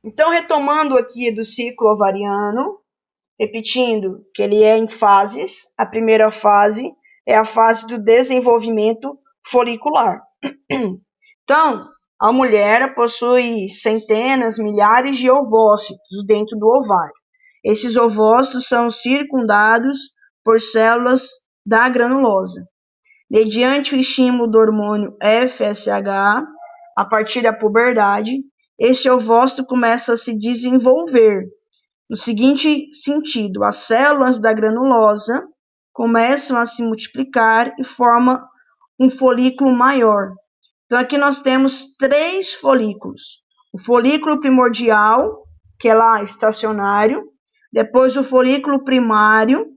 Então, retomando aqui do ciclo ovariano, repetindo que ele é em fases, a primeira fase é a fase do desenvolvimento folicular. Então, a mulher possui centenas, milhares de ovócitos dentro do ovário. Esses ovócitos são circundados por células da granulosa. Mediante o estímulo do hormônio FSH, a partir da puberdade, esse ovócito começa a se desenvolver. No seguinte sentido, as células da granulosa começam a se multiplicar e formam um folículo maior. Então, aqui nós temos 3 folículos. O folículo primordial, que é lá estacionário, depois o folículo primário,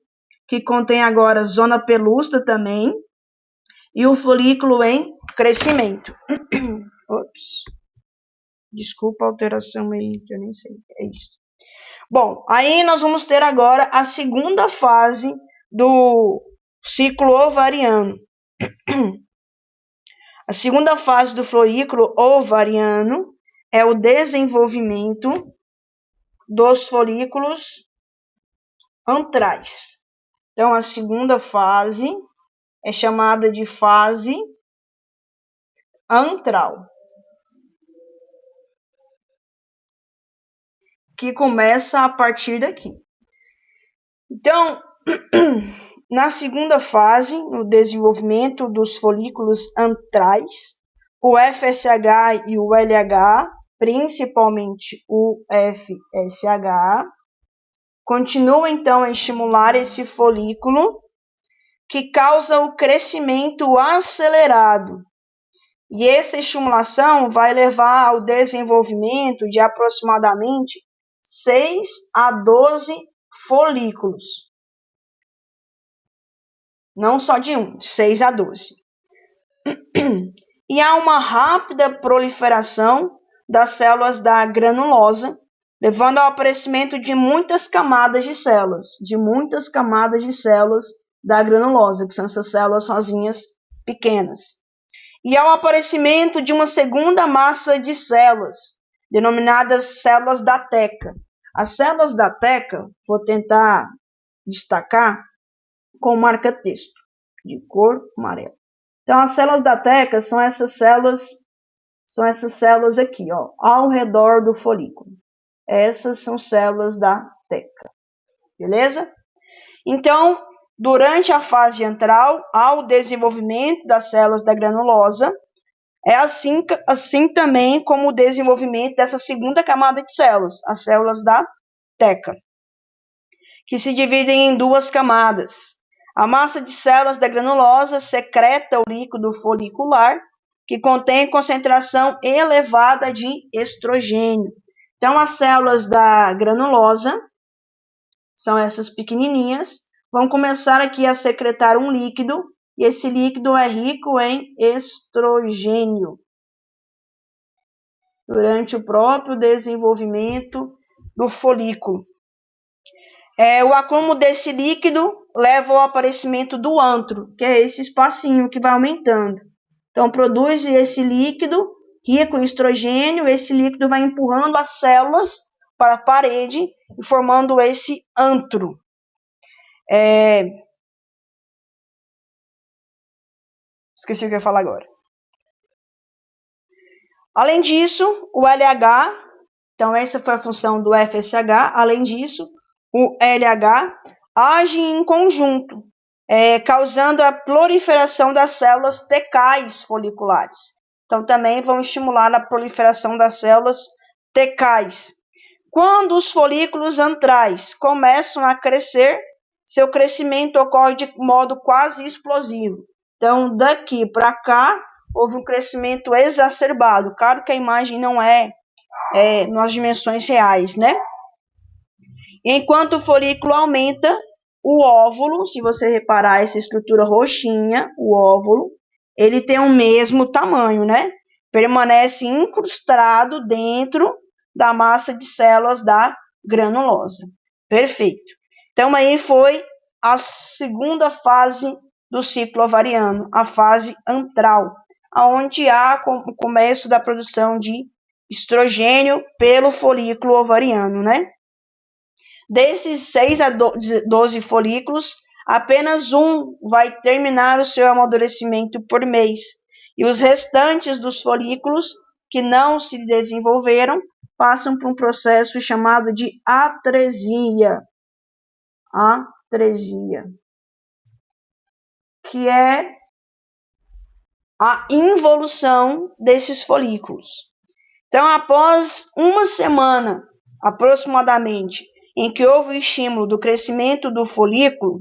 que contém agora zona pelúcida também, e o folículo em crescimento. Ops. Desculpa a alteração aí, que eu nem sei. É isso. Bom, aí nós vamos ter agora a segunda fase do ciclo ovariano. A segunda fase do folículo ovariano é o desenvolvimento dos folículos antrais. Então, a segunda fase é chamada de fase antral, que começa a partir daqui. Então, na segunda fase, no desenvolvimento dos folículos antrais, o FSH e o LH, principalmente o FSH, continuam então a estimular esse folículo que causa o crescimento acelerado. E essa estimulação vai levar ao desenvolvimento de aproximadamente 6 a 12 folículos. Não só de 1, 6 a 12. E há uma rápida proliferação das células da granulosa, levando ao aparecimento de muitas camadas de células da granulosa, que são essas células rosinhas pequenas. E ao aparecimento de uma segunda massa de células, denominadas células da teca. As células da teca, vou tentar destacar com marca-texto, de cor amarela. Então, as células da teca são essas células aqui, ó, ao redor do folículo. Essas são células da teca, beleza? Então, durante a fase antral, há o desenvolvimento das células da granulosa, é assim também como o desenvolvimento dessa segunda camada de células, as células da teca, que se dividem em 2 camadas. A massa de células da granulosa secreta o líquido folicular, que contém concentração elevada de estrogênio. Então, as células da granulosa, são essas pequenininhas, vão começar aqui a secretar um líquido, e esse líquido é rico em estrogênio, durante o próprio desenvolvimento do folículo. O acúmulo desse líquido leva ao aparecimento do antro, que é esse espacinho que vai aumentando. Então, produz esse líquido rico em estrogênio, esse líquido vai empurrando as células para a parede e formando esse antro. Esqueci o que eu ia falar agora. Além disso, o LH, então essa foi a função do FSH, além disso, o LH age em conjunto, causando a proliferação das células tecais foliculares. Então, também vão estimular a proliferação das células tecais. Quando os folículos antrais começam a crescer, seu crescimento ocorre de modo quase explosivo. Então, daqui para cá, houve um crescimento exacerbado. Claro que a imagem não é nas dimensões reais, né? Enquanto o folículo aumenta, o óvulo, se você reparar essa estrutura roxinha, o óvulo, ele tem o mesmo tamanho, né? Permanece incrustado dentro da massa de células da granulosa. Perfeito. Então, aí foi a segunda fase do ciclo ovariano, a fase antral, onde há o começo da produção de estrogênio pelo folículo ovariano, né? Desses 6 a 12 folículos, apenas um vai terminar o seu amadurecimento por mês. E os restantes dos folículos que não se desenvolveram passam por um processo chamado de atresia. Atresia. Que é a involução desses folículos. Então, após uma semana, aproximadamente, em que houve o estímulo do crescimento do folículo,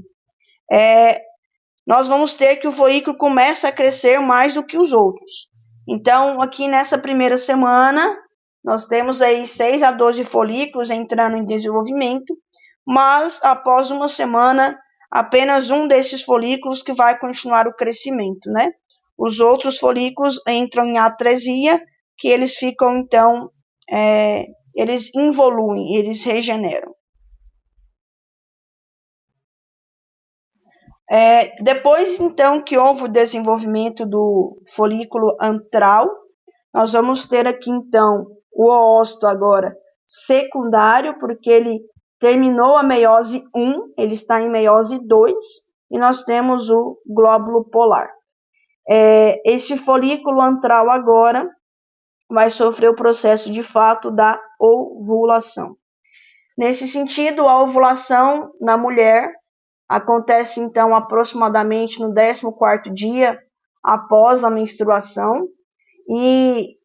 nós vamos ter que o folículo começa a crescer mais do que os outros. Então, aqui nessa primeira semana, nós temos aí 6 a 12 folículos entrando em desenvolvimento, mas após uma semana, apenas um desses folículos que vai continuar o crescimento, né? Os outros folículos entram em atresia, que eles ficam, então, eles involuem, eles regeneram. Depois, então, que houve o desenvolvimento do folículo antral, nós vamos ter aqui, então, o oócito agora secundário, porque ele terminou a meiose 1, ele está em meiose 2, e nós temos o glóbulo polar. Esse folículo antral agora vai sofrer o processo de fato da ovulação. Nesse sentido, a ovulação na mulher acontece, então, aproximadamente no 14º dia após a menstruação, e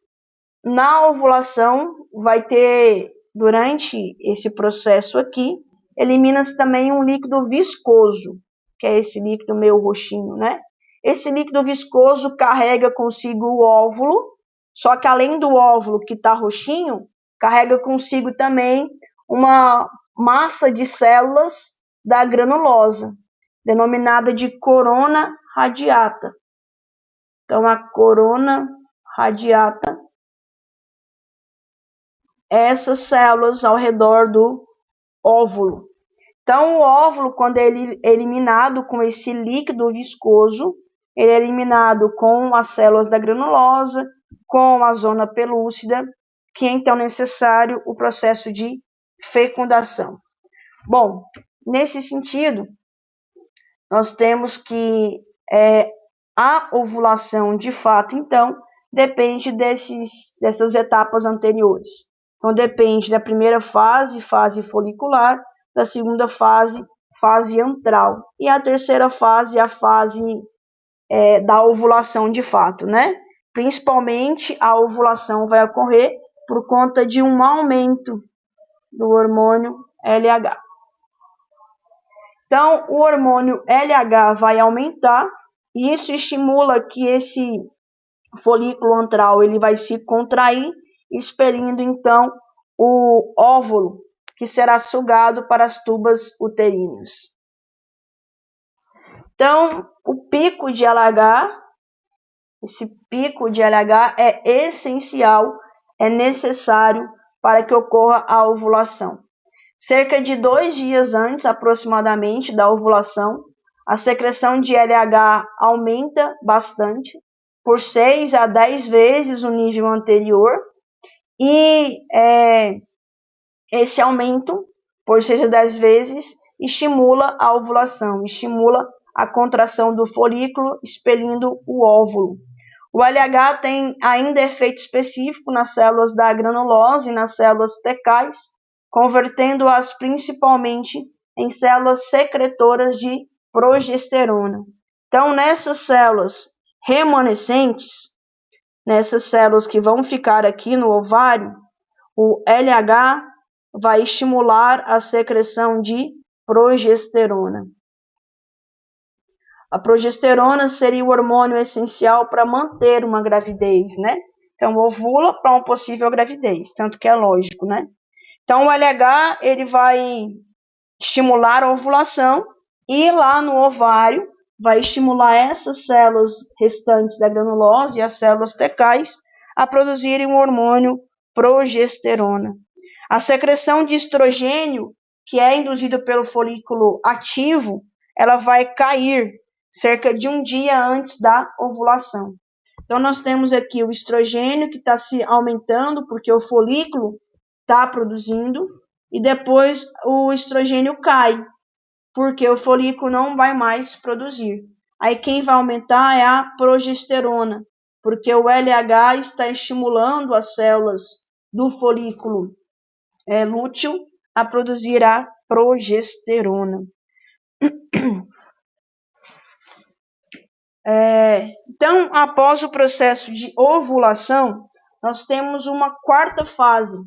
na ovulação vai ter, durante esse processo aqui, elimina-se também um líquido viscoso, que é esse líquido meio roxinho, né? Esse líquido viscoso carrega consigo o óvulo, só que além do óvulo que está roxinho, carrega consigo também uma massa de células da granulosa, denominada de corona radiata. Então, a corona radiata, essas células ao redor do óvulo. Então, o óvulo, quando ele é eliminado com esse líquido viscoso, ele é eliminado com as células da granulosa, com a zona pelúcida, que é então necessário o processo de fecundação. Bom, nesse sentido, nós temos que a ovulação, de fato, então, depende dessas etapas anteriores. Então, depende da primeira fase, fase folicular, da segunda fase, fase antral, e a terceira fase, a fase da ovulação, de fato, né? Principalmente, a ovulação vai ocorrer por conta de um aumento do hormônio LH. Então, o hormônio LH vai aumentar, e isso estimula que esse folículo antral ele vai se contrair, expelindo, então, o óvulo, que será sugado para as tubas uterinas. Então, o pico de LH, esse pico de LH é essencial, é necessário para que ocorra a ovulação. Cerca de 2 dias antes, aproximadamente, da ovulação, a secreção de LH aumenta bastante, por 6 a 10 vezes o nível anterior, e esse aumento, por 6 a 10 vezes, estimula a ovulação, estimula a contração do folículo, expelindo o óvulo. O LH tem ainda efeito específico nas células da granulose e nas células tecais, convertendo-as principalmente em células secretoras de progesterona. Então, nessas células remanescentes, nessas células que vão ficar aqui no ovário, o LH vai estimular a secreção de progesterona. A progesterona seria o hormônio essencial para manter uma gravidez, né? Então, ovula para uma possível gravidez, tanto que é lógico, né? Então, o LH ele vai estimular a ovulação e lá no ovário vai estimular essas células restantes da granulose e as células tecais a produzirem o hormônio progesterona. A secreção de estrogênio, que é induzida pelo folículo ativo, ela vai cair cerca de um dia antes da ovulação. Então, nós temos aqui o estrogênio que está se aumentando, porque o folículo está produzindo, e depois o estrogênio cai, porque o folículo não vai mais produzir. Aí quem vai aumentar é a progesterona, porque o LH está estimulando as células do folículo lúteo a produzir a progesterona. Então, após o processo de ovulação, nós temos uma quarta fase.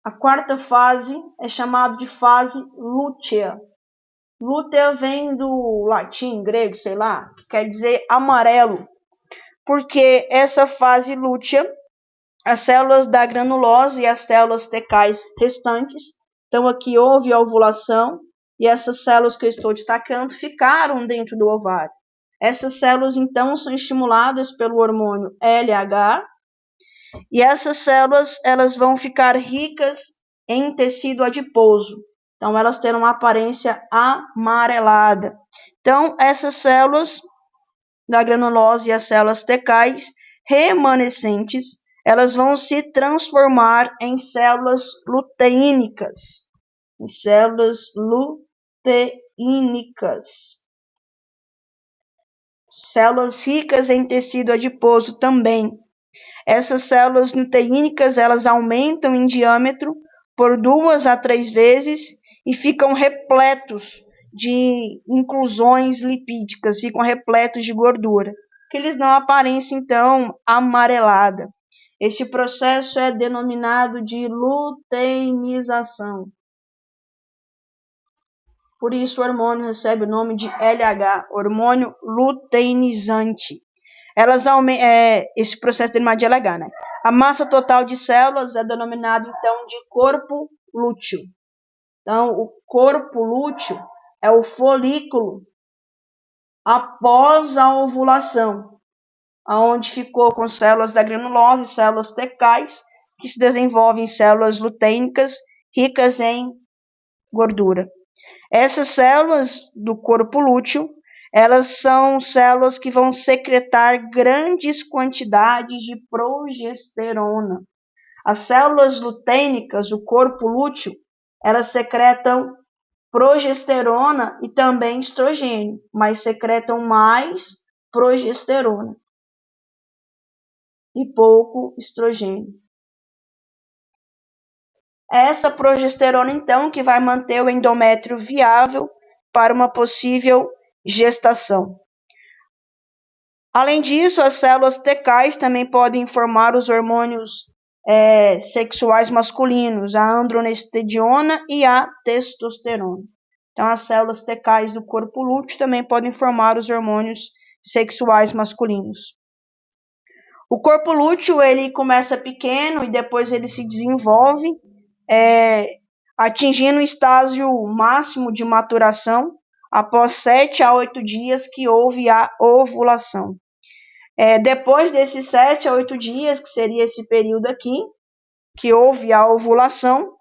A quarta fase é chamada de fase lútea. Lútea vem do latim, grego, sei lá, que quer dizer amarelo, porque essa fase lútea, as células da granulose e as células tecais restantes, então aqui houve a ovulação e essas células que eu estou destacando ficaram dentro do ovário. Essas células então são estimuladas pelo hormônio LH e essas células elas vão ficar ricas em tecido adiposo. Então, elas terão uma aparência amarelada. Então, essas células da granulose e as células tecais remanescentes, elas vão se transformar em células luteínicas. Em células luteínicas. Células ricas em tecido adiposo também. Essas células luteínicas, elas aumentam em diâmetro por 2 a 3 vezes e ficam repletos de inclusões lipídicas, ficam repletos de gordura, que eles dão aparência, então, amarelada. Esse processo é denominado de luteinização. Por isso, o hormônio recebe o nome de LH, hormônio luteinizante. Esse processo é denominado de LH, né? A massa total de células é denominado, então, de corpo lúteo. Então, o corpo lúteo é o folículo após a ovulação, onde ficou com células da granulose, células tecais, que se desenvolvem em células luteínicas ricas em gordura. Essas células do corpo lúteo, elas são células que vão secretar grandes quantidades de progesterona. As células luteínicas, o corpo lúteo, elas secretam progesterona e também estrogênio, mas secretam mais progesterona e pouco estrogênio. Essa progesterona, então, que vai manter o endométrio viável para uma possível gestação. Além disso, as células tecais também podem formar os hormônios sexuais masculinos, a androstenediona e a testosterona. Então, as células tecais do corpo lúteo também podem formar os hormônios sexuais masculinos. O corpo lúteo, ele começa pequeno e depois ele se desenvolve, atingindo o estágio máximo de maturação após 7 a 8 dias que houve a ovulação. Depois desses 7 a 8 dias, que seria esse período aqui, que houve a ovulação,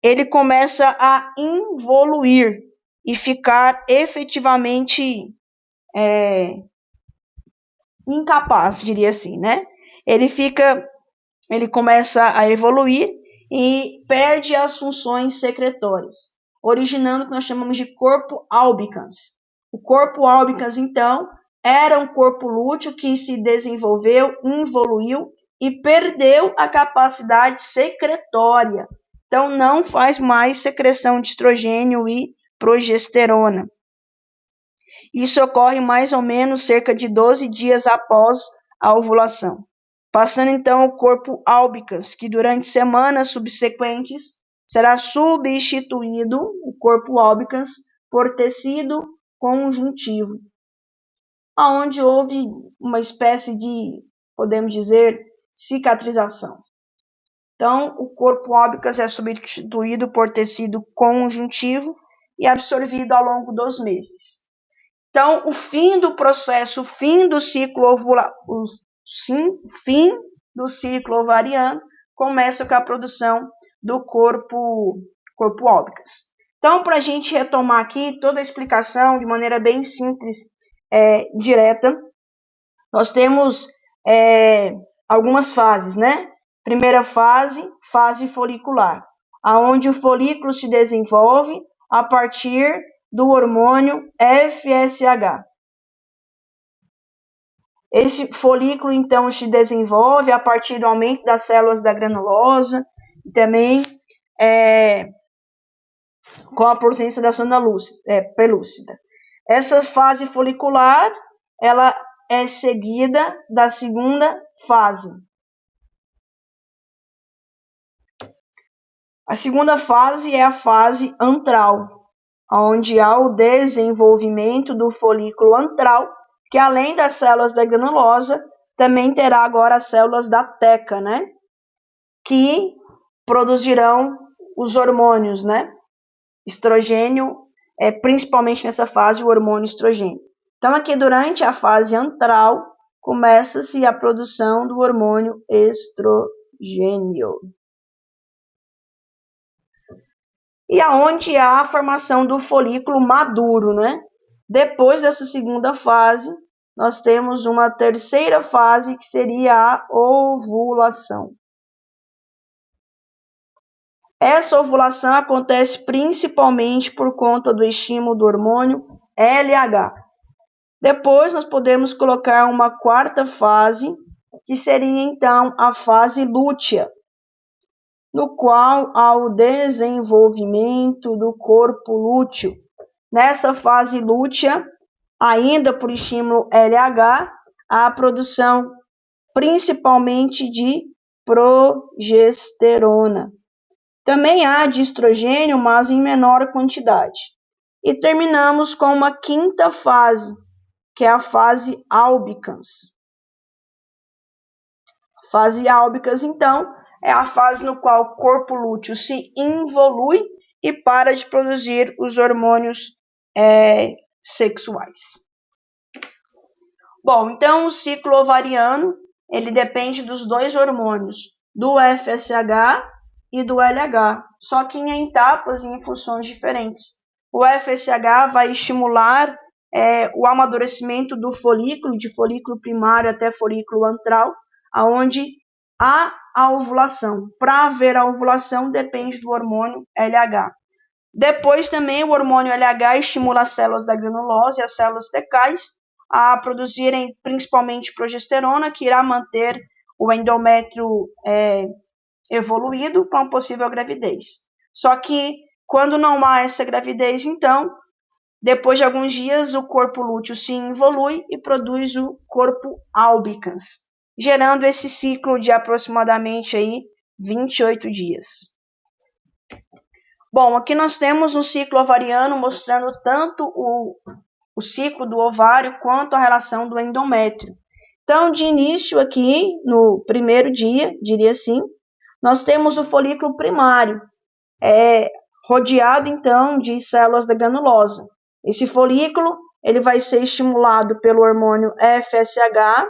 ele começa a involuir e ficar efetivamente incapaz, diria assim, né? Ele começa a evoluir e perde as funções secretórias, originando o que nós chamamos de corpo albicans. O corpo albicans, então, era um corpo lúteo que se desenvolveu, evoluiu e perdeu a capacidade secretória. Então, não faz mais secreção de estrogênio e progesterona. Isso ocorre mais ou menos cerca de 12 dias após a ovulação. Passando então ao corpo albicans, que durante semanas subsequentes será substituído, o corpo albicans, por tecido conjuntivo, onde houve uma espécie de, podemos dizer, cicatrização. Então, o corpo albicans é substituído por tecido conjuntivo e absorvido ao longo dos meses. Então, o fim do processo, o fim do ciclo ovariano, começa com a produção do corpo albicans. Então, para a gente retomar aqui toda a explicação de maneira bem simples, direta, nós temos algumas fases, né? Primeira fase, fase folicular, aonde o folículo se desenvolve a partir do hormônio FSH. Esse folículo, então, se desenvolve a partir do aumento das células da granulosa e também com a presença da zona pelúcida. Essa fase folicular, ela é seguida da segunda fase. A segunda fase é a fase antral, onde há o desenvolvimento do folículo antral, que além das células da granulosa, também terá agora as células da teca, né? Que produzirão os hormônios, né? Estrogênio, principalmente nessa fase, o hormônio estrogênio. Então, aqui durante a fase antral, começa-se a produção do hormônio estrogênio. E aonde há a formação do folículo maduro, né? Depois dessa segunda fase, nós temos uma terceira fase, que seria a ovulação. Essa ovulação acontece principalmente por conta do estímulo do hormônio LH. Depois nós podemos colocar uma quarta fase, que seria então a fase lútea, no qual há o desenvolvimento do corpo lúteo. Nessa fase lútea, ainda por estímulo LH, há a produção principalmente de progesterona. Também há de estrogênio, mas em menor quantidade. E terminamos com uma quinta fase, que é a fase albicans. Fase albicans, então, é a fase no qual o corpo lúteo se involui e para de produzir os hormônios sexuais. Bom, então o ciclo ovariano, ele depende dos dois hormônios, do FSH e do LH, só que em etapas e em funções diferentes. O FSH vai estimular o amadurecimento do folículo, de folículo primário até folículo antral, aonde há a ovulação. Para haver a ovulação, depende do hormônio LH. Depois também o hormônio LH estimula as células da granulose e as células tecais a produzirem principalmente progesterona, que irá manter o endométrio evoluído para uma possível gravidez. Só que quando não há essa gravidez, então, depois de alguns dias, o corpo lúteo se evolui e produz o corpo albicans, gerando esse ciclo de aproximadamente aí 28 dias. Bom, aqui nós temos um ciclo ovariano mostrando tanto o ciclo do ovário quanto a relação do endométrio. Então, de início aqui, no primeiro dia, diria assim, nós temos o folículo primário, rodeado então de células da granulosa. Esse folículo ele vai ser estimulado pelo hormônio FSH,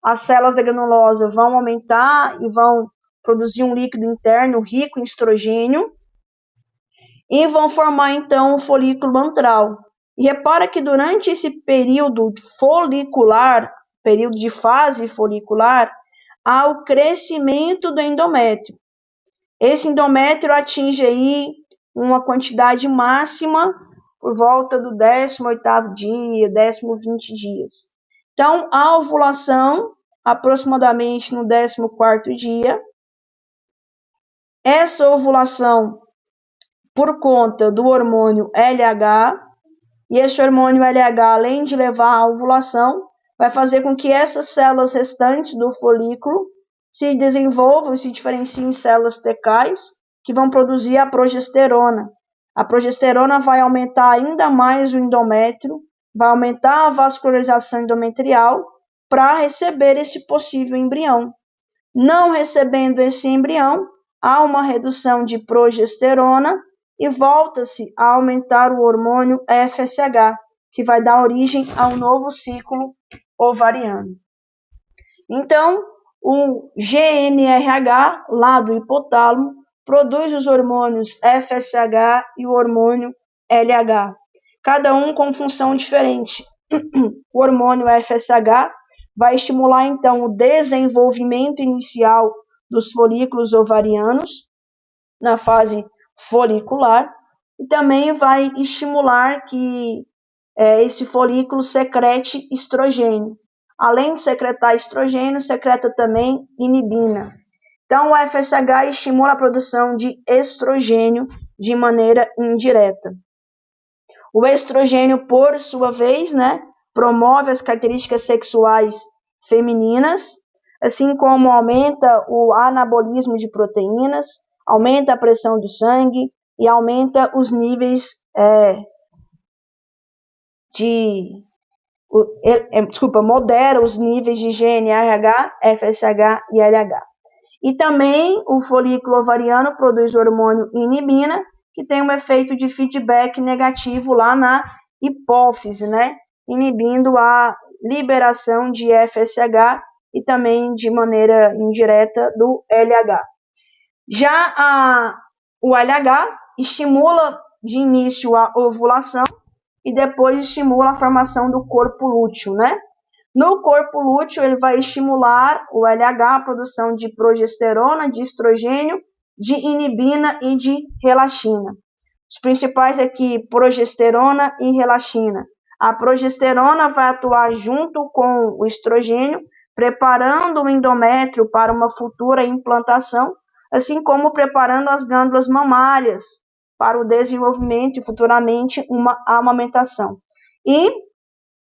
as células da granulosa vão aumentar e vão produzir um líquido interno rico em estrogênio e vão formar então o folículo antral. E repara que durante esse período folicular, período de fase folicular, há o crescimento do endométrio. Esse endométrio atinge aí uma quantidade máxima por volta do 18º dia, 20º dias. Então, a ovulação, aproximadamente no 14º dia. Essa ovulação, por conta do hormônio LH, e esse hormônio LH, além de levar à ovulação, vai fazer com que essas células restantes do folículo se desenvolvam e se diferenciem em células tecais, que vão produzir a progesterona. A progesterona vai aumentar ainda mais o endométrio, vai aumentar a vascularização endometrial para receber esse possível embrião. Não recebendo esse embrião, há uma redução de progesterona e volta-se a aumentar o hormônio FSH, que vai dar origem a um novo ciclo ovariano. Então, o GnRH, lá do hipotálamo, produz os hormônios FSH e o hormônio LH, cada um com função diferente. O hormônio FSH vai estimular, então, o desenvolvimento inicial dos folículos ovarianos na fase folicular e também vai estimular que esse folículo secrete estrogênio. Além de secretar estrogênio, secreta também inibina. Então, o FSH estimula a produção de estrogênio de maneira indireta. O estrogênio, por sua vez, promove as características sexuais femininas, assim como aumenta o anabolismo de proteínas, aumenta a pressão do sangue e aumenta os níveis modera os níveis de GnRH, FSH e LH. E também o folículo ovariano produz o hormônio inibina, que tem um efeito de feedback negativo lá na hipófise, inibindo a liberação de FSH e também de maneira indireta do LH. Já o LH estimula de início a ovulação e depois estimula a formação do corpo lúteo, No corpo lúteo, ele vai estimular o LH, a produção de progesterona, de estrogênio, de inibina e de relaxina. Os principais aqui, progesterona e relaxina. A progesterona vai atuar junto com o estrogênio, preparando o endométrio para uma futura implantação, assim como preparando as glândulas mamárias para o desenvolvimento e futuramente uma amamentação. E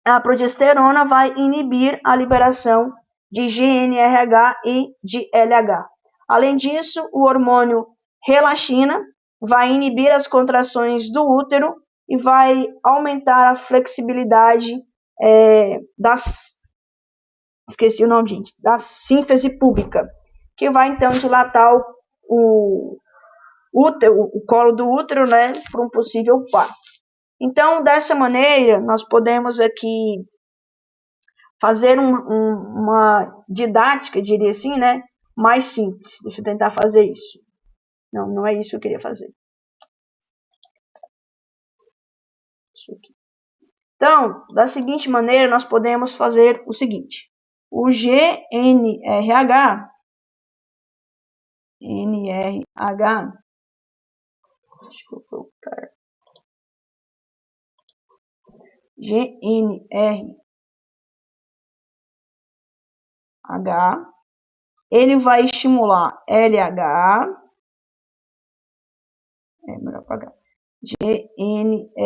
a progesterona vai inibir a liberação de GnRH e de LH. Além disso, o hormônio relaxina vai inibir as contrações do útero e vai aumentar a flexibilidade da sínfise púbica, que vai então dilatar o colo do útero, para um possível parto. Então, dessa maneira, nós podemos aqui fazer uma didática, diria assim, mais simples. Deixa eu tentar fazer isso. Não é isso que eu queria fazer. Isso aqui. Então, da seguinte maneira, nós podemos fazer o seguinte. O GnRH, deixa eu voltar. GnRH, ele vai estimular LH, melhor apagar, GnRH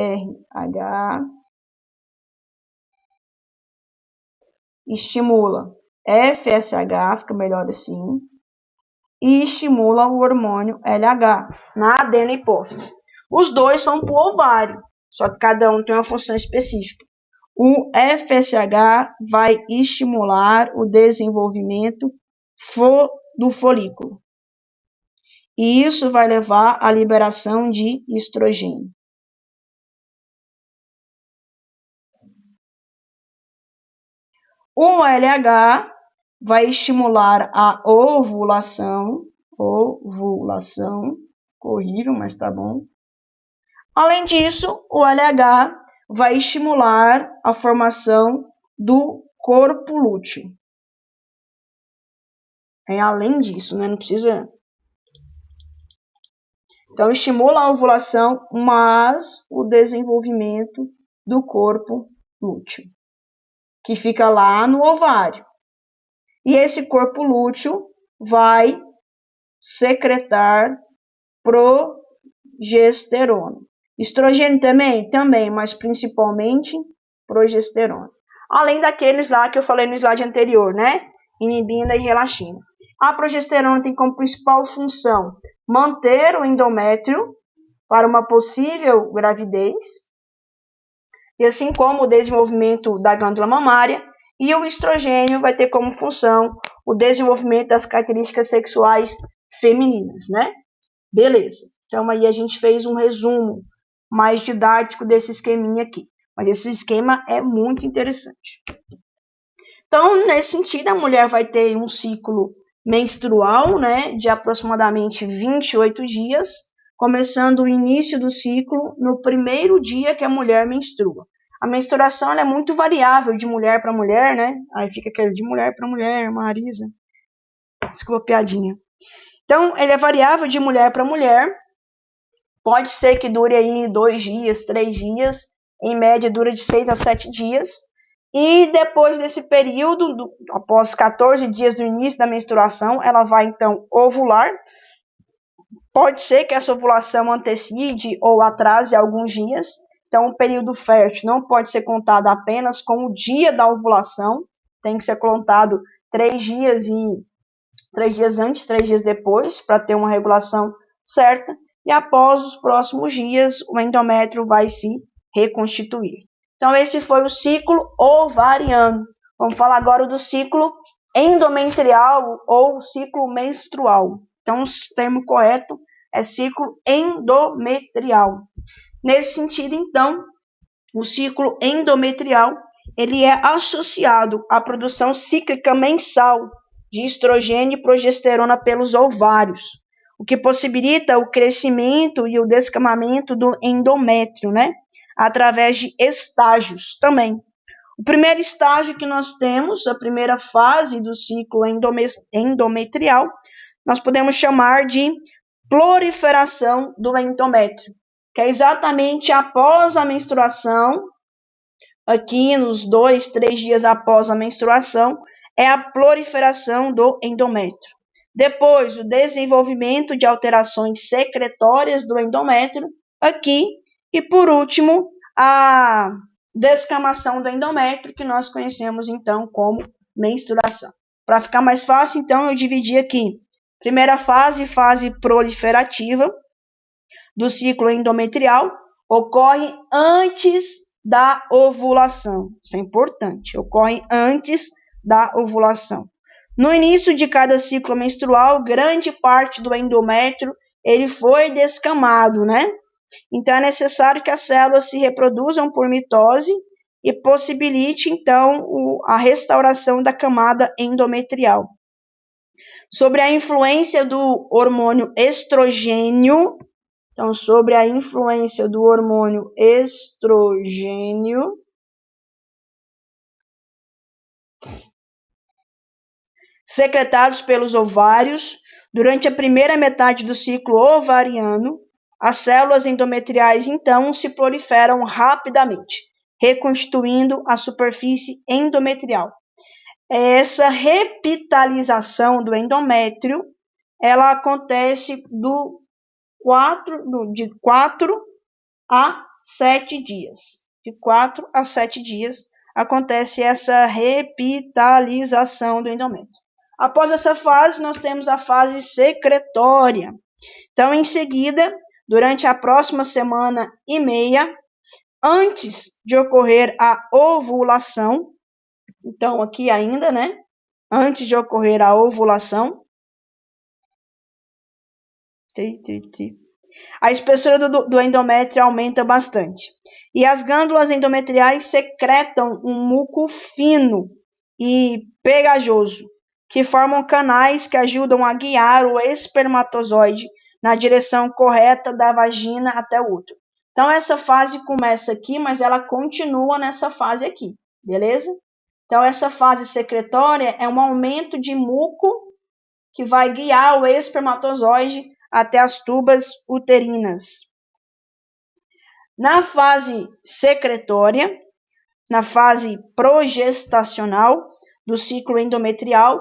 estimula FSH, fica melhor assim, e estimula o hormônio LH na adenohipófise. Os dois são para o ovário, só que cada um tem uma função específica. O FSH vai estimular o desenvolvimento do folículo. E isso vai levar à liberação de estrogênio. O LH vai estimular a ovulação, horrível, mas tá bom. Além disso, o LH vai estimular a formação do corpo lúteo. Além disso, não precisa... Então, estimula a ovulação, mas o desenvolvimento do corpo lúteo, que fica lá no ovário. E esse corpo lúteo vai secretar progesterona. Estrogênio também, mas principalmente progesterona. Além daqueles lá que eu falei no slide anterior, inibina e relaxina. A progesterona tem como principal função manter o endométrio para uma possível gravidez, e assim como o desenvolvimento da glândula mamária, e o estrogênio vai ter como função o desenvolvimento das características sexuais femininas, Beleza. Então, aí a gente fez um resumo mais didático desse esqueminha aqui. Mas esse esquema é muito interessante. Então, nesse sentido, a mulher vai ter um ciclo menstrual, de aproximadamente 28 dias, começando o início do ciclo no primeiro dia que a mulher menstrua. A menstruação ela é muito variável de mulher para mulher, né? Aí fica aquele de mulher para mulher, Marisa. Desculpa, piadinha. Então, ele é variável de mulher para mulher. Pode ser que dure aí 2 dias, 3 dias. Em média, dura de 6 a 7 dias. E depois desse período, após 14 dias do início da menstruação, ela vai, então, ovular. Pode ser que essa ovulação antecede ou atrase alguns dias. Então, o período fértil não pode ser contado apenas com o dia da ovulação. Tem que ser contado 3 dias e 3 dias antes, 3 dias depois, para ter uma regulação certa. E após os próximos dias, o endométrio vai se reconstituir. Então, esse foi o ciclo ovariano. Vamos falar agora do ciclo endometrial ou ciclo menstrual. Então, o termo correto é ciclo endometrial. Nesse sentido, então, o ciclo endometrial ele é associado à produção cíclica mensal de estrogênio e progesterona pelos ovários, o que possibilita o crescimento e o descamamento do endométrio, né? Através de estágios também. O primeiro estágio que nós temos, a primeira fase do ciclo endometrial, nós podemos chamar de proliferação do endométrio, que é exatamente após a menstruação, aqui nos 2, 3 dias após a menstruação, é a proliferação do endométrio. Depois, o desenvolvimento de alterações secretórias do endométrio, aqui. E, por último, a descamação do endométrio, que nós conhecemos, então, como menstruação. Para ficar mais fácil, então, eu dividi aqui. Primeira fase, fase proliferativa do ciclo endometrial, ocorre antes da ovulação. Isso é importante, ocorre antes da ovulação. No início de cada ciclo menstrual, grande parte do endométrio ele foi descamado, né? Então, é necessário que as células se reproduzam por mitose e possibilite, então, a restauração da camada endometrial. Sobre a influência do hormônio estrogênio, então, sobre a influência do hormônio estrogênio, secretados pelos ovários, durante a primeira metade do ciclo ovariano, as células endometriais, então, se proliferam rapidamente, reconstituindo a superfície endometrial. Essa repitalização do endométrio, ela acontece de 4 a 7 dias. De 4 a 7 dias acontece essa repitalização do endométrio. Após essa fase, nós temos a fase secretória. Então, em seguida, durante a próxima semana e meia, antes de ocorrer a ovulação, então aqui ainda, né? Antes de ocorrer a ovulação, a espessura do endométrio aumenta bastante. E as glândulas endometriais secretam um muco fino e pegajoso, que formam canais que ajudam a guiar o espermatozoide na direção correta da vagina até o útero. Então, essa fase começa aqui, mas ela continua nessa fase aqui, beleza? Então, essa fase secretória é um aumento de muco que vai guiar o espermatozoide até as tubas uterinas. Na fase secretória, na fase progestacional do ciclo endometrial,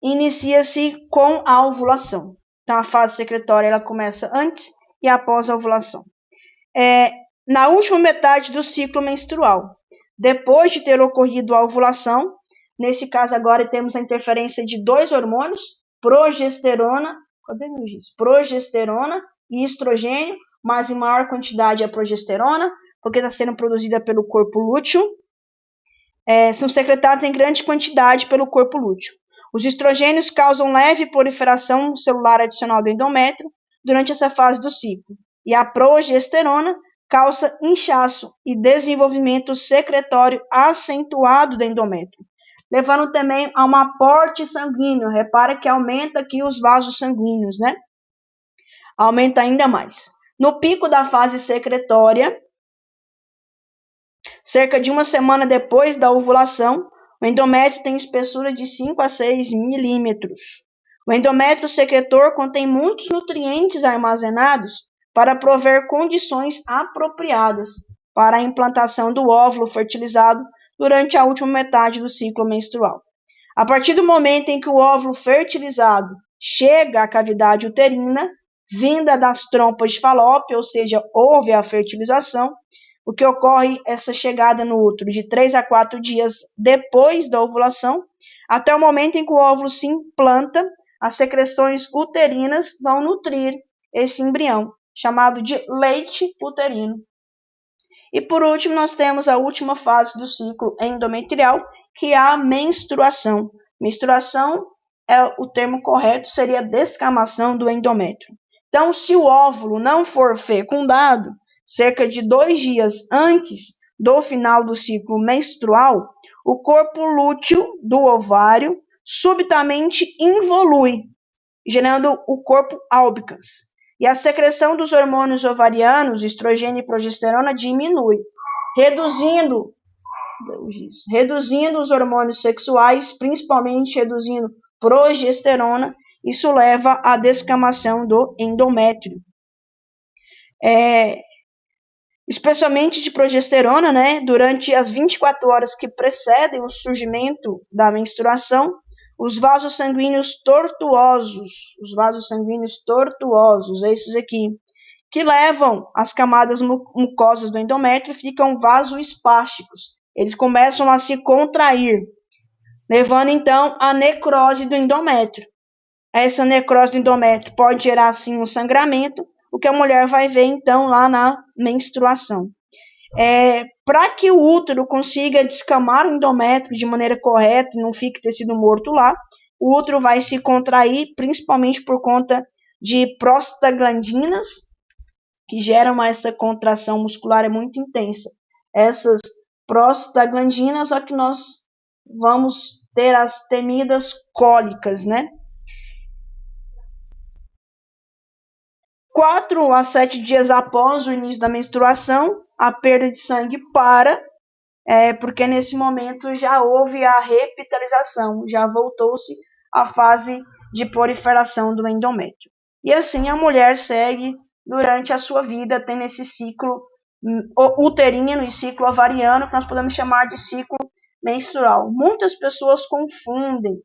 inicia-se com a ovulação. Então, a fase secretória ela começa antes e após a ovulação. Na última metade do ciclo menstrual, depois de ter ocorrido a ovulação, nesse caso agora temos a interferência de 2 hormônios, progesterona e estrogênio, mas em maior quantidade a progesterona, porque está sendo produzida pelo corpo lúteo, são secretados em grande quantidade pelo corpo lúteo. Os estrogênios causam leve proliferação celular adicional do endométrio durante essa fase do ciclo, e a progesterona causa inchaço e desenvolvimento secretório acentuado do endométrio, levando também a um aporte sanguíneo. Repara que aumenta aqui os vasos sanguíneos, né? Aumenta ainda mais. No pico da fase secretória, Cerca de uma semana depois da ovulação, o endométrio tem espessura de 5 a 6 milímetros. O endométrio secretor contém muitos nutrientes armazenados para prover condições apropriadas para a implantação do óvulo fertilizado durante a última metade do ciclo menstrual. A partir do momento em que o óvulo fertilizado chega à cavidade uterina, vinda das trompas de Falópio, ou seja, houve a fertilização, o que ocorre essa chegada no útero de 3 a 4 dias depois da ovulação, até o momento em que o óvulo se implanta, as secreções uterinas vão nutrir esse embrião, chamado de leite uterino. E por último, nós temos a última fase do ciclo endometrial, que é a menstruação. Menstruação, o termo correto seria descamação do endométrio. Então, se o óvulo não for fecundado, cerca de 2 dias antes do final do ciclo menstrual, o corpo lúteo do ovário subitamente involui, gerando o corpo albicans. E a secreção dos hormônios ovarianos, estrogênio e progesterona, diminui, reduzindo os hormônios sexuais, principalmente reduzindo progesterona. Isso leva à descamação do endométrio. Especialmente de progesterona, né? Durante as 24 horas que precedem o surgimento da menstruação, os vasos sanguíneos tortuosos, esses aqui, que levam as camadas mucosas do endométrio, ficam vasoespásticos. Eles começam a se contrair, levando então à necrose do endométrio. Essa necrose do endométrio pode gerar, sim, um sangramento, o que a mulher vai ver então lá na menstruação. Para que o útero consiga descamar o endométrio de maneira correta e não fique tecido morto lá, o útero vai se contrair, principalmente por conta de prostaglandinas, que geram essa contração muscular muito intensa. Essas prostaglandinas é que nós vamos ter as temidas cólicas, né? 4 a 7 dias após o início da menstruação, a perda de sangue para, porque nesse momento já houve a repitalização, já voltou-se à fase de proliferação do endométrio. E assim a mulher segue durante a sua vida, tendo esse ciclo uterino e ciclo ovariano, que nós podemos chamar de ciclo menstrual. Muitas pessoas confundem,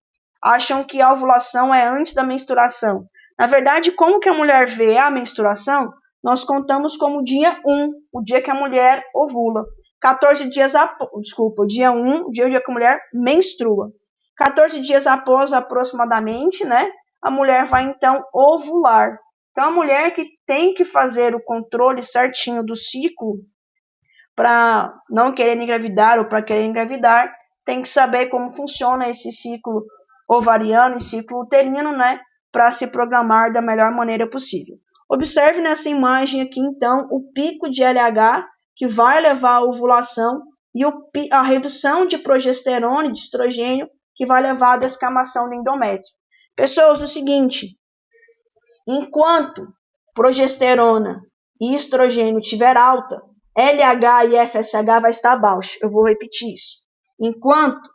acham que a ovulação é antes da menstruação. Na verdade, como que a mulher vê a menstruação? Nós contamos como dia 1, o dia que a mulher ovula. 14 dias após, o dia 1, o dia que a mulher menstrua. 14 dias após, aproximadamente, né, a mulher vai então ovular. Então, a mulher que tem que fazer o controle certinho do ciclo para não querer engravidar ou para querer engravidar, tem que saber como funciona esse ciclo ovariano e ciclo uterino, né, para se programar da melhor maneira possível. Observe nessa imagem aqui, então, o pico de LH, que vai levar à ovulação, e a redução de progesterona e de estrogênio, que vai levar à descamação do endométrio. Pessoas, o seguinte, enquanto progesterona e estrogênio estiver alta, LH e FSH vai estar baixo. Eu vou repetir isso. Enquanto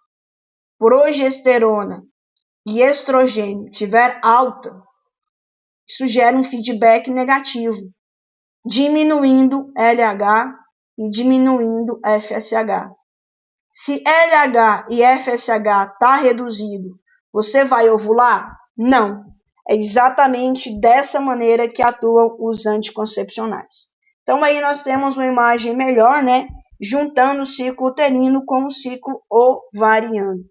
progesterona e estrogênio estiver alta, isso gera um feedback negativo, diminuindo LH e diminuindo FSH. Se LH e FSH está reduzido, você vai ovular? Não. É exatamente dessa maneira que atuam os anticoncepcionais. Então aí nós temos uma imagem melhor, né? Juntando o ciclo uterino com o ciclo ovariano.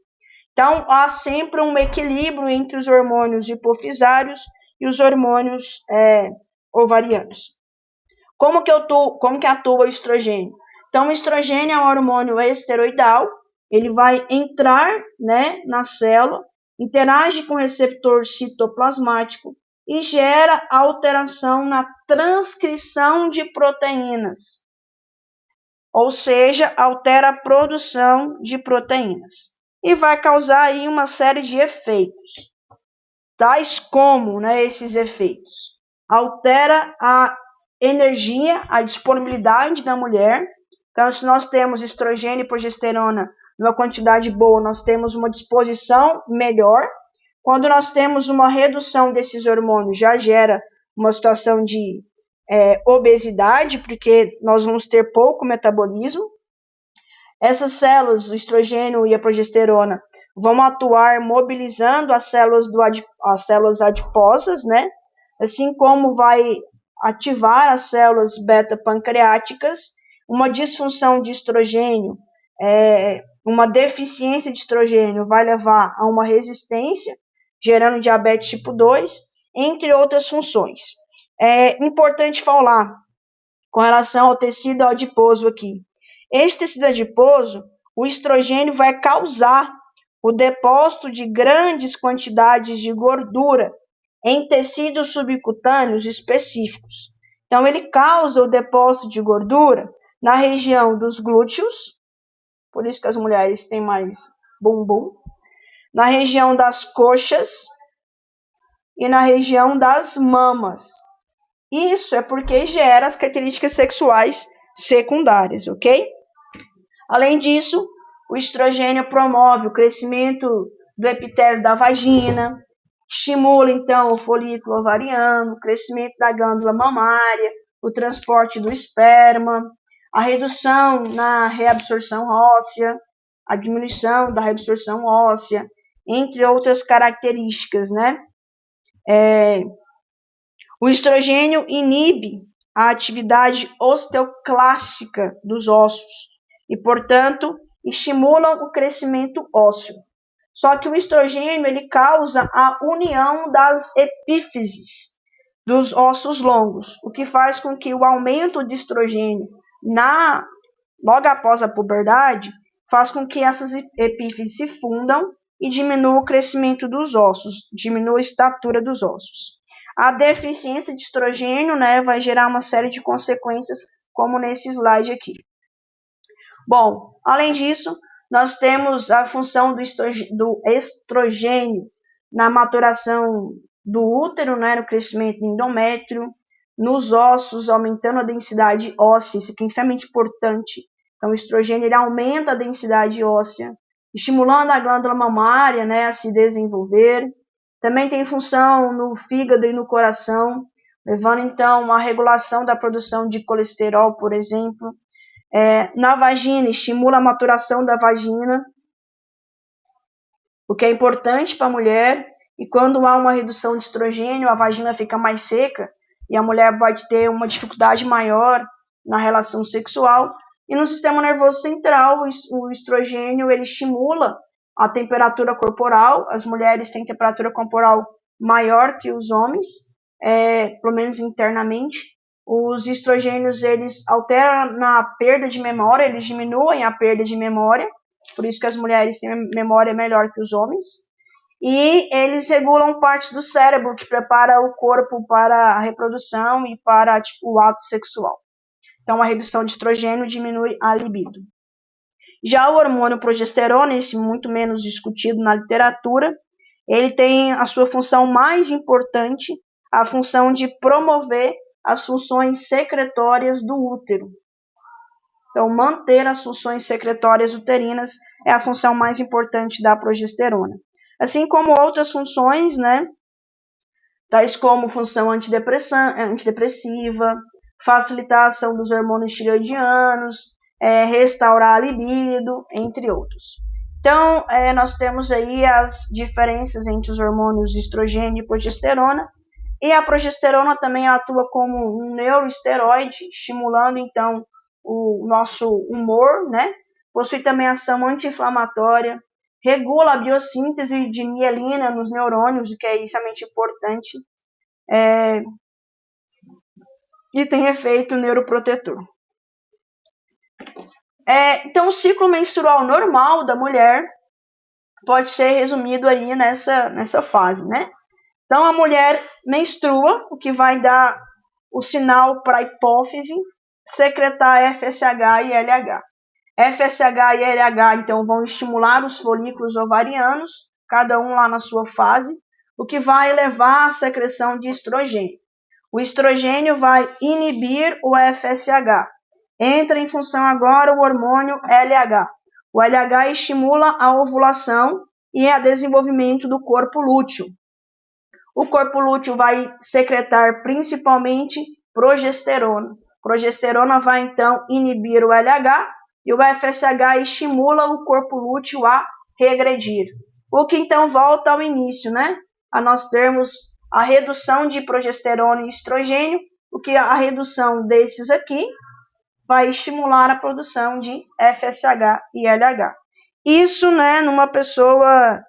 Então há sempre um equilíbrio entre os hormônios hipofisários e os hormônios ovarianos. Como que atua o estrogênio? Então, o estrogênio é um hormônio esteroidal, ele vai entrar, né, na célula, interage com o receptor citoplasmático e gera alteração na transcrição de proteínas, ou seja, altera a produção de proteínas e vai causar aí uma série de efeitos, tais como, né, esses efeitos. Altera a energia, a disponibilidade da mulher, Então, se nós temos estrogênio e progesterona numa quantidade boa, nós temos uma disposição melhor. Quando nós temos uma redução desses hormônios, já gera uma situação de obesidade, porque nós vamos ter pouco metabolismo. Essas células, o estrogênio e a progesterona, vão atuar mobilizando as células adiposas, né? Assim como vai ativar as células beta-pancreáticas. Uma disfunção de estrogênio, uma deficiência de estrogênio vai levar a uma resistência, gerando diabetes tipo 2, entre outras funções. É importante falar com relação ao tecido adiposo aqui. Este tecido adiposo, o estrogênio vai causar o depósito de grandes quantidades de gordura em tecidos subcutâneos específicos. Então, ele causa o depósito de gordura na região dos glúteos, por isso que as mulheres têm mais bumbum, na região das coxas e na região das mamas. Isso é porque gera as características sexuais secundárias, ok? Além disso, o estrogênio promove o crescimento do epitélio da vagina, estimula, então, o folículo ovariano, o crescimento da glândula mamária, o transporte do esperma, a redução na reabsorção óssea, a diminuição da reabsorção óssea, entre outras características, né? O estrogênio inibe a atividade osteoclástica dos ossos e, portanto, estimula o crescimento ósseo. Só que o estrogênio ele causa a união das epífises dos ossos longos, o que faz com que o aumento de estrogênio logo após a puberdade faz com que essas epífises se fundam e diminua o crescimento dos ossos, diminua a estatura dos ossos. A deficiência de estrogênio, né, vai gerar uma série de consequências, como nesse slide aqui. Bom, além disso, nós temos a função do estrogênio na maturação do útero, né, no crescimento do endométrio, nos ossos, aumentando a densidade óssea, isso aqui é extremamente importante. Então, o estrogênio ele aumenta a densidade óssea, estimulando a glândula mamária, né, a se desenvolver. Também tem função no fígado e no coração, levando então à regulação da produção de colesterol, por exemplo. Na vagina, estimula a maturação da vagina, o que é importante para a mulher. E quando há uma redução de estrogênio, a vagina fica mais seca e a mulher vai ter uma dificuldade maior na relação sexual. E no sistema nervoso central, o estrogênio ele estimula a temperatura corporal. As mulheres têm temperatura corporal maior que os homens, pelo menos internamente. Os estrogênios, eles alteram na perda de memória, eles diminuem a perda de memória, por isso que as mulheres têm memória melhor que os homens. E eles regulam partes do cérebro que prepara o corpo para a reprodução e para o ato sexual. Então, a redução de estrogênio diminui a libido. Já o hormônio progesterona, esse muito menos discutido na literatura, ele tem a sua função mais importante, a função de promover as funções secretórias do útero. Então, manter as funções secretórias uterinas é a função mais importante da progesterona. Assim como outras funções, né, tais como função antidepressiva, facilitar a ação dos hormônios tireoidianos, restaurar a libido, entre outros. Então, nós temos aí as diferenças entre os hormônios estrogênio e progesterona, e a progesterona também atua como um neuroesteroide, estimulando, então, o nosso humor, né? Possui também ação anti-inflamatória, regula a biossíntese de mielina nos neurônios, o que é extremamente importante, e tem efeito neuroprotetor. Então, o ciclo menstrual normal da mulher pode ser resumido aí nessa fase, né? Então, a mulher menstrua, o que vai dar o sinal para a hipófise secretar FSH e LH. FSH e LH, então, vão estimular os folículos ovarianos, cada um lá na sua fase, o que vai levar à secreção de estrogênio. O estrogênio vai inibir o FSH Entra em função agora o hormônio LH. O LH estimula a ovulação e o desenvolvimento do corpo lúteo. O corpo lúteo vai secretar principalmente progesterona. Progesterona vai então inibir o LH e o FSH estimula o corpo lúteo a regredir. O que então volta ao início, né? A nós termos a redução de progesterona e estrogênio, o que a redução desses aqui vai estimular a produção de FSH e LH. Isso, né, numa pessoa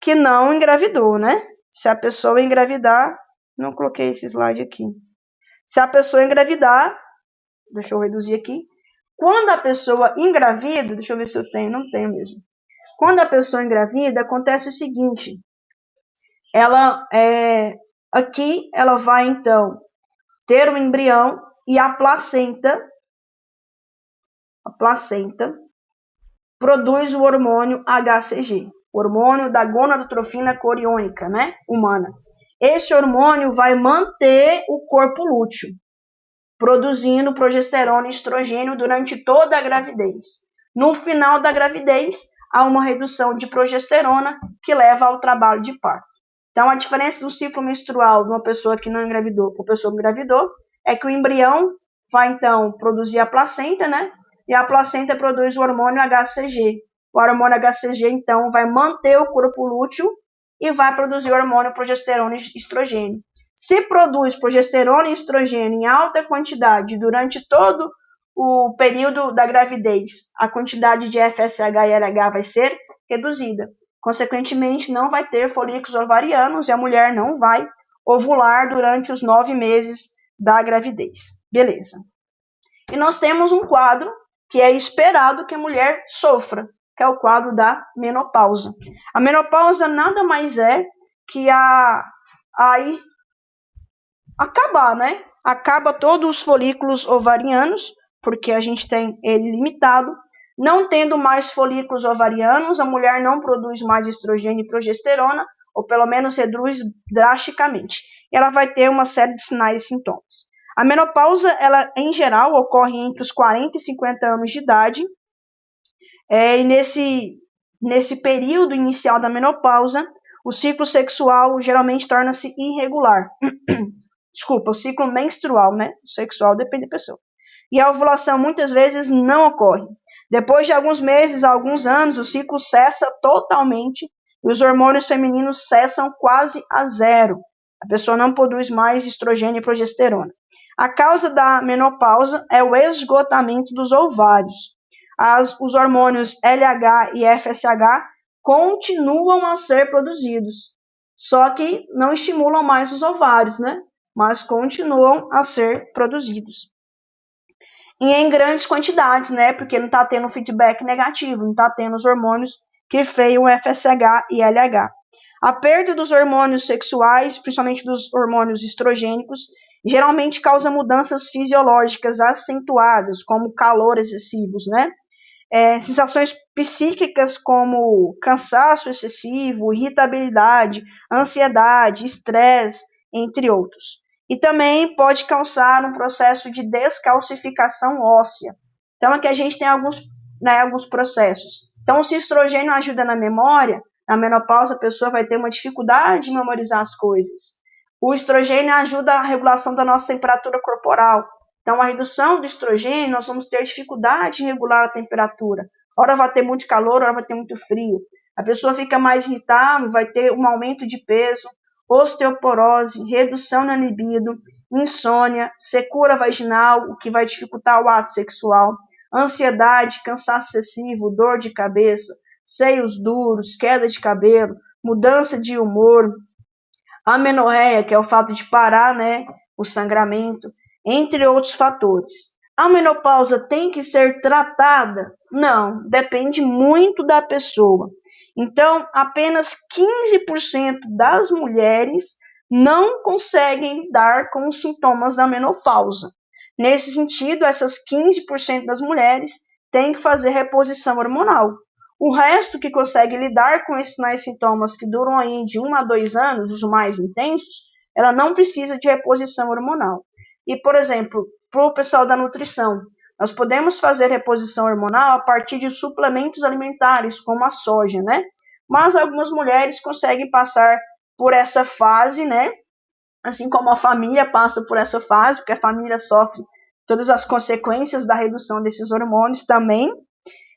que não engravidou, né? Se a pessoa engravidar, não coloquei esse slide aqui. Se a pessoa engravidar, deixa eu reduzir aqui. Quando a pessoa engravida, deixa eu ver se eu tenho, não tenho mesmo. Quando a pessoa engravida, acontece o seguinte. Aqui ela vai então ter o embrião e a placenta produz o hormônio HCG, hormônio da gonadotrofina coriônica, né, humana. Esse hormônio vai manter o corpo lúteo, produzindo progesterona e estrogênio durante toda a gravidez. No final da gravidez, há uma redução de progesterona que leva ao trabalho de parto. Então, a diferença do ciclo menstrual de uma pessoa que não engravidou para uma pessoa que engravidou é que o embrião vai, então, produzir a placenta, né? E a placenta produz o hormônio HCG. O hormônio HCG, então, vai manter o corpo lúteo e vai produzir o hormônio progesterona e estrogênio. Se produz progesterona e estrogênio em alta quantidade durante todo o período da gravidez, a quantidade de FSH e LH vai ser reduzida. Consequentemente, não vai ter folículos ovarianos e a mulher não vai ovular durante os 9 meses da gravidez. Beleza. E nós temos um quadro que é esperado que a mulher sofra, que é o quadro da menopausa. A menopausa nada mais é que acabar, né? Acaba todos os folículos ovarianos, porque a gente tem ele limitado. Não tendo mais folículos ovarianos, a mulher não produz mais estrogênio e progesterona, ou pelo menos reduz drasticamente. Ela vai ter uma série de sinais e sintomas. A menopausa, ela em geral ocorre entre os 40 e 50 anos de idade. E nesse período inicial da menopausa, o ciclo sexual geralmente torna-se irregular. Desculpa, o ciclo menstrual, né? O sexual depende da pessoa. E a ovulação muitas vezes não ocorre. Depois de alguns meses, alguns anos, o ciclo cessa totalmente e os hormônios femininos cessam quase a zero. A pessoa não produz mais estrogênio e progesterona. A causa da menopausa é o esgotamento dos ovários. Os hormônios LH e FSH continuam a ser produzidos, só que não estimulam mais os ovários, né? Mas continuam a ser produzidos. E em grandes quantidades, né? Porque não está tendo feedback negativo, não está tendo os hormônios que freiam FSH e LH. A perda dos hormônios sexuais, principalmente dos hormônios estrogênicos, geralmente causa mudanças fisiológicas acentuadas, como calor excessivos, né? Sensações psíquicas como cansaço excessivo, irritabilidade, ansiedade, estresse, entre outros. E também pode causar um processo de descalcificação óssea. Então, aqui a gente tem alguns processos. Então, se o estrogênio ajuda na memória, na menopausa a pessoa vai ter uma dificuldade em memorizar as coisas. O estrogênio ajuda a regulação da nossa temperatura corporal. Então, a redução do estrogênio, nós vamos ter dificuldade em regular a temperatura. Ora vai ter muito calor, ora vai ter muito frio. A pessoa fica mais irritável, vai ter um aumento de peso, osteoporose, redução na libido, insônia, secura vaginal, o que vai dificultar o ato sexual, ansiedade, cansaço excessivo, dor de cabeça, seios duros, queda de cabelo, mudança de humor, amenorreia, que é o fato de parar, né, o sangramento, entre outros fatores. A menopausa tem que ser tratada? Não, depende muito da pessoa. Então, apenas 15% das mulheres não conseguem lidar com os sintomas da menopausa. Nesse sentido, essas 15% das mulheres têm que fazer reposição hormonal. O resto que consegue lidar com esses sintomas que duram aí de 1 a 2 anos, os mais intensos, ela não precisa de reposição hormonal. E, por exemplo, para o pessoal da nutrição, Nós podemos fazer reposição hormonal a partir de suplementos alimentares, como a soja, né? Mas algumas mulheres conseguem passar por essa fase, né? Assim como a família passa por essa fase, porque a família sofre todas as consequências da redução desses hormônios também.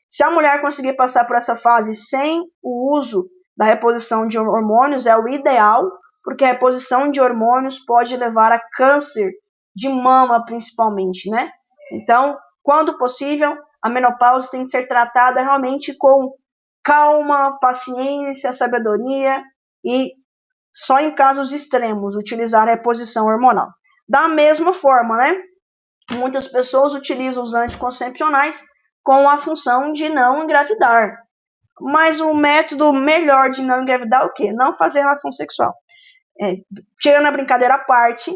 Se a mulher conseguir passar por essa fase sem o uso da reposição de hormônios, é o ideal, porque a reposição de hormônios pode levar a câncer de mama, principalmente, né? Então, quando possível, a menopausa tem que ser tratada realmente com calma, paciência, sabedoria e só em casos extremos utilizar a reposição hormonal. Da mesma forma, né? Muitas pessoas utilizam os anticoncepcionais com a função de não engravidar. Mas o método melhor de não engravidar é o quê? Não fazer relação sexual. Tirando a brincadeira à parte,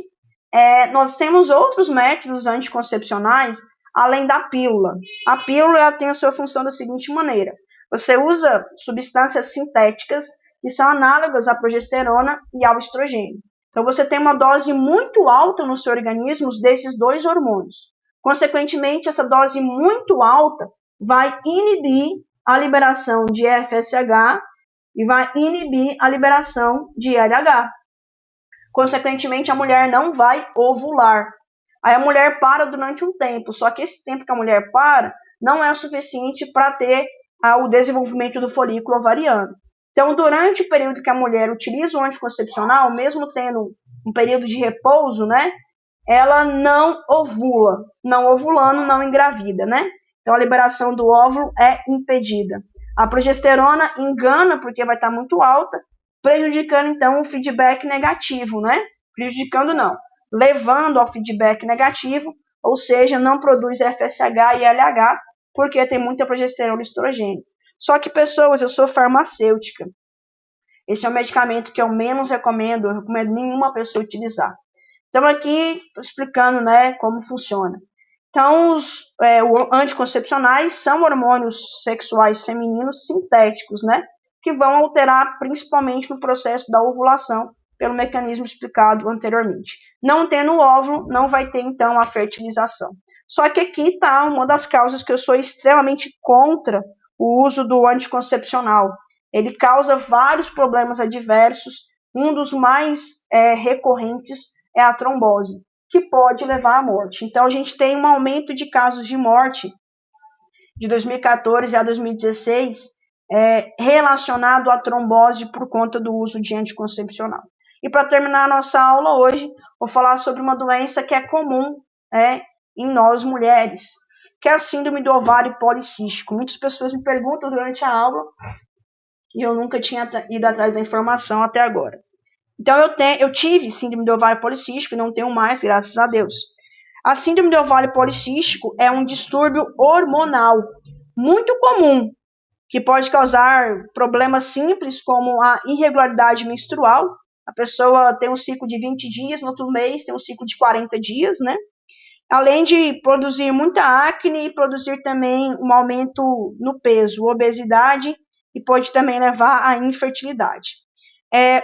nós temos outros métodos anticoncepcionais além da pílula. A pílula tem a sua função da seguinte maneira: você usa substâncias sintéticas que são análogas à progesterona e ao estrogênio. Então você tem uma dose muito alta no seu organismo desses dois hormônios. Consequentemente, essa dose muito alta vai inibir a liberação de FSH e vai inibir a liberação de LH. Consequentemente, a mulher não vai ovular. Aí a mulher para durante um tempo, só que esse tempo que a mulher para não é o suficiente para ter o desenvolvimento do folículo ovariano. Então, durante o período que a mulher utiliza o anticoncepcional, mesmo tendo um período de repouso, né, ela não ovula. Não ovulando, não engravida, né? Então, a liberação do óvulo é impedida. A progesterona engana porque vai estar muito alta, prejudicando, então, o feedback negativo, né? Prejudicando não, levando ao feedback negativo, ou seja, não produz FSH e LH, porque tem muita progesterona e estrogênio. Só que, pessoas, eu sou farmacêutica. Esse é o medicamento que eu menos recomendo, eu recomendo nenhuma pessoa utilizar. Estamos aqui explicando, né, como funciona. Então, os anticoncepcionais são hormônios sexuais femininos sintéticos, né, que vão alterar principalmente no processo da ovulação, pelo mecanismo explicado anteriormente. Não tendo óvulo, não vai ter, então, a fertilização. Só que aqui está uma das causas que eu sou extremamente contra o uso do anticoncepcional. Ele causa vários problemas adversos, um dos mais recorrentes é a trombose, que pode levar à morte. Então, a gente tem um aumento de casos de morte de 2014 a 2016 relacionado à trombose por conta do uso de anticoncepcional. E para terminar a nossa aula hoje, vou falar sobre uma doença que é comum em nós mulheres, que é a síndrome do ovário policístico. Muitas pessoas me perguntam durante a aula e eu nunca tinha ido atrás da informação até agora. Então, eu tive síndrome do ovário policístico e não tenho mais, graças a Deus. A síndrome do ovário policístico é um distúrbio hormonal muito comum, que pode causar problemas simples como a irregularidade menstrual. A pessoa tem um ciclo de 20 dias, no outro mês tem um ciclo de 40 dias, né? Além de produzir muita acne e produzir também um aumento no peso, obesidade, e pode também levar à infertilidade.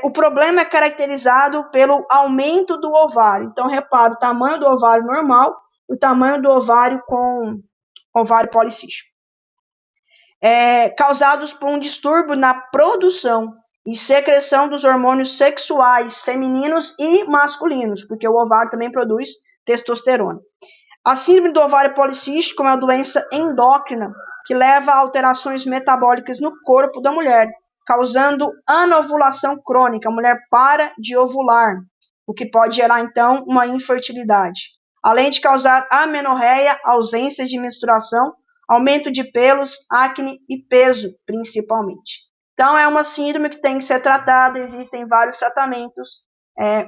O problema é caracterizado pelo aumento do ovário. Então, repara o tamanho do ovário normal e o tamanho do ovário com ovário policístico. Causados por um distúrbio na produção e secreção dos hormônios sexuais femininos e masculinos, porque o ovário também produz testosterona. A síndrome do ovário policístico é uma doença endócrina que leva a alterações metabólicas no corpo da mulher, causando anovulação crônica. A mulher para de ovular, o que pode gerar, então, uma infertilidade. Além de causar amenorreia, ausência de menstruação, aumento de pelos, acne e peso, principalmente. Então, é uma síndrome que tem que ser tratada, existem vários tratamentos.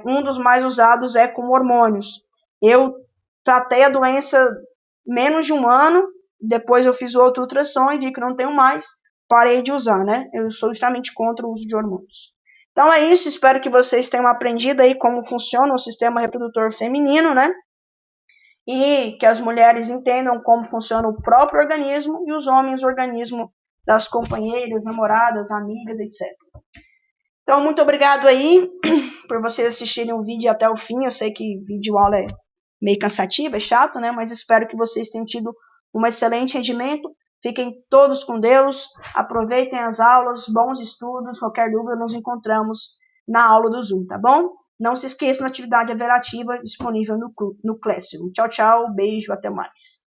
Um dos mais usados é com hormônios. Eu tratei a doença menos de um ano, depois eu fiz outro ultrassom e vi que não tenho mais, parei de usar, né? Eu sou extremamente contra o uso de hormônios. Então é isso, espero que vocês tenham aprendido aí como funciona o sistema reprodutor feminino, né? E que as mulheres entendam como funciona o próprio organismo e os homens o organismo das companheiras, namoradas, amigas, etc. Então, muito obrigado aí por vocês assistirem o vídeo até o fim. Eu sei que vídeo aula é meio cansativo, é chato, né? Mas espero que vocês tenham tido um excelente rendimento. Fiquem todos com Deus, aproveitem as aulas, bons estudos. Qualquer dúvida, nos encontramos na aula do Zoom, tá bom? Não se esqueça da atividade averativa disponível no Classroom. Tchau, tchau, beijo, até mais.